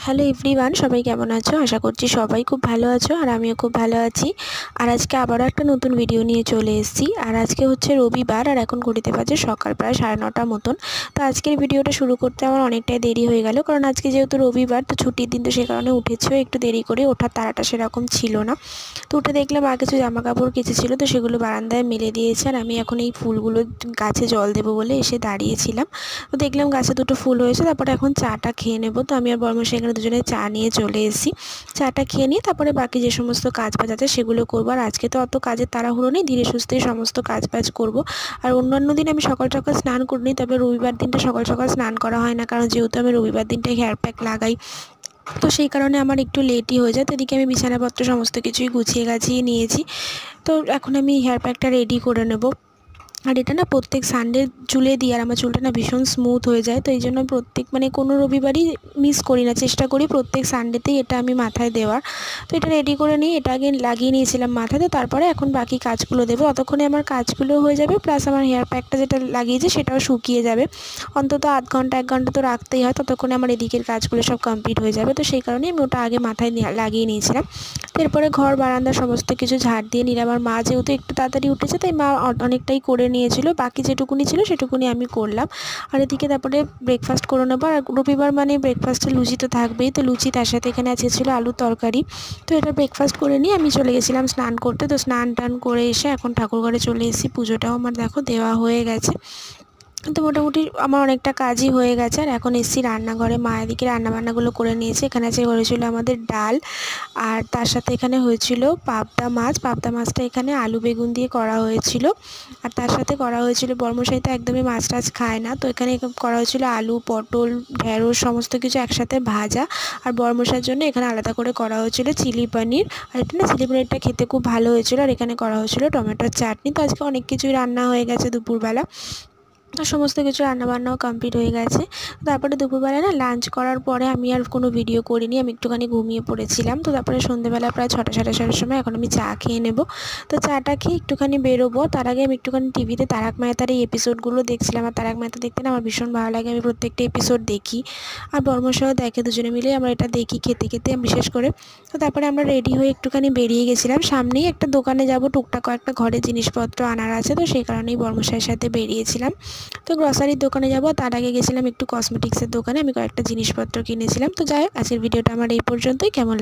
Hello everyone, সবাই কেমন আছো? আশা করছি সবাই খুব ভালো আছো আর আমিও খুব ভালো আছি। আর আজকে আবারও একটা নতুন ভিডিও নিয়ে চলে এসেছি। আর আজকে হচ্ছে রবিবার আর এখন ঘড়িতে বাজে সকাল প্রায় 9:30 মতন। তো আজকের ভিডিওটা শুরু করতে আমার অনেকটাই দেরি হয়ে গেল, কারণ আজকে যেহেতু রবিবার তো ছুটির দিন, তো সে কারণে উঠেছেও একটু দেরি করে, ওঠার তাড়াটা সেরকম ছিল না। তো উঠে দেখলাম আর কিছু জামা কাপড় কেচেছিল, তো সেগুলো বারান্দায় মেলে দিয়েছে। আর আমি এখন এই ফুলগুলো গাছে জল দেবো বলে এসে দাঁড়িয়েছিলাম। তো দেখলাম গাছে দুটো ফুল হয়েছে, তারপরে এখন চাটা খেয়ে নেবো। তো আমি আর বর্মশাই এখানে দুজনে চা নিয়ে চলে এসেছি। চাটা খেয়ে নিয়ে তারপরে বাকি যে সমস্ত কাজ বাজ আছে সেগুলো করবো। আর আজকে তো অত কাজের তাড়াহুড়ো নেই, ধীরে সুস্থেই সমস্ত কাজ বাজ করবো। আর অন্যান্য দিন আমি সকাল সকাল স্নান করিনি, তবে রবিবার দিনটা সকাল সকাল স্নান করা হয় না, কারণ যেহেতু আমি রবিবার দিনটাই হেয়ার প্যাক লাগাই, তো সেই কারণে আমার একটু লেটই হয়ে যায়। তো এদিকে আমি বিছানাপত্র সমস্ত কিছুই গুছিয়ে গাছিয়ে নিয়েছি। তো এখন আমি হেয়ার প্যাকটা রেডি করে নেব। আর এটা না প্রত্যেক সানডে চুলে দিই, আর আমার চুলটা না ভীষণ স্মুথ হয়ে যায়। তো এই জন্য প্রত্যেক কোনো রবিবারই মিস করি না, চেষ্টা করি প্রত্যেক সানডেতেই এটা আমি মাথায় দেওয়ার। তো এটা রেডি করে নিই, এটা আগে লাগিয়ে নিয়েছিলাম মাথাতে, তারপরে এখন বাকি কাজগুলো দেবো। অতক্ষণে আমার কাজগুলো হয়ে যাবে, প্লাস আমার হেয়ার প্যাকটা যেটা লাগিয়েছে সেটাও শুকিয়ে যাবে। অন্তত আধ ঘন্টা 1 ঘন্টা তো রাখতেই হয়, ততক্ষণে আমার এদিকের কাজগুলো সব কমপ্লিট হয়ে যাবে। তো সেই কারণেই আমি ওটা আগে মাথায় লাগিয়ে নিয়েছিলাম। এরপরে ঘর বারান্দা সমস্ত কিছু ঝাড় দিয়ে নিলাম। আমার মা যেহেতু একটু তাড়াতাড়ি উঠেছে, তাই মা অনেকটাই করে নিয়েছিল, বাকি যেটুকুনি ছিল সেটুকুনি আমি করলাম। আর এদিকে তারপরে ব্রেকফাস্ট করে নেবো। আর রবিবার মানে ব্রেকফাস্টে লুচি তো থাকবেই, তো লুচি, তার সাথে এখানে আছে ছিল আলুর তরকারি। তো এটা ব্রেকফাস্ট করে নিয়ে আমি চলে গেছিলাম স্নান করতে। তো স্নান টান করে এসে এখন ঠাকুরঘরে চলে এসেছি। পুজোটাও আমার দেখো দেওয়া হয়ে গেছে। তো মোটামুটি আমার অনেকটা কাজই হয়ে গেছে। আর এখন এসেছি রান্নাঘরে, মা এদিকে রান্নাবান্নাগুলো করে নিয়েছে। এখানে আছে হয়েছিল আমাদের ডাল, আর তার সাথে এখানে হয়েছিল পাবদা মাছ। পাবদা মাছটা এখানে আলু বেগুন দিয়ে করা হয়েছিল। আর তার সাথে করা হয়েছিল, বর্মশাই তো একদমই মাছ টাছ খায় না, তো এখানে করা হয়েছিল আলু, পটল, ঢেঁড়স সমস্ত কিছু একসাথে ভাজা। আর বর্মশাইয়ের জন্য এখানে আলাদা করে করা হয়েছিল চিলি পনির। আর এটা না চিলি পনিরটা খেতে খুব ভালো হয়েছিল। আর এখানে করা হয়েছিল টমেটোর চাটনি। তো আজকে অনেক কিছুই রান্না হয়ে গেছে দুপুরবেলা। আর সমস্ত কিছু রান্নাবান্নাও কমপ্লিট হয়ে গেছে। তারপরে দুপুরবেলা না লাঞ্চ করার পরে আমি আর কোনো ভিডিও করিনি, আমি একটুখানি ঘুমিয়ে পড়েছিলাম। তো তারপরে সন্ধ্যেবেলা প্রায় 6টা 6:30 সময় এখন আমি চা খেয়ে নেব। তো চাটা খেয়ে একটুখানি বেরোবো, তার আগে আমি একটুখানি টিভিতে তারক মেহতার এই এপিসোডগুলো দেখছিলাম। আর তারক মেহতা দেখতে না আমার ভীষণ ভালো লাগে, আমি প্রত্যেকটা এপিসোড দেখি। আর বর্মশাইও দেখে, দুজনে মিলে আমরা এটা দেখি খেতে খেতে বিশেষ করে। তো তারপরে আমরা রেডি হয়ে একটুখানি বেরিয়ে গেছিলাম, সামনেই একটা দোকানে যাব, টুকটাক কয়েকটা ঘরের জিনিসপত্র আনার আছে, তো সেই কারণেই বর্মশাইয়ের সাথে বেরিয়েছিলাম। তো গ্রসারির দোকানে যাব, তার আগে গেছিলাম একটু কসমেটিক্সের দোকানে, আমি কয়েকটা জিনিসপত্র কিনেছিলাম। তো যাই হোক, আজকের ভিডিওটা আমার এই পর্যন্তই। কেমন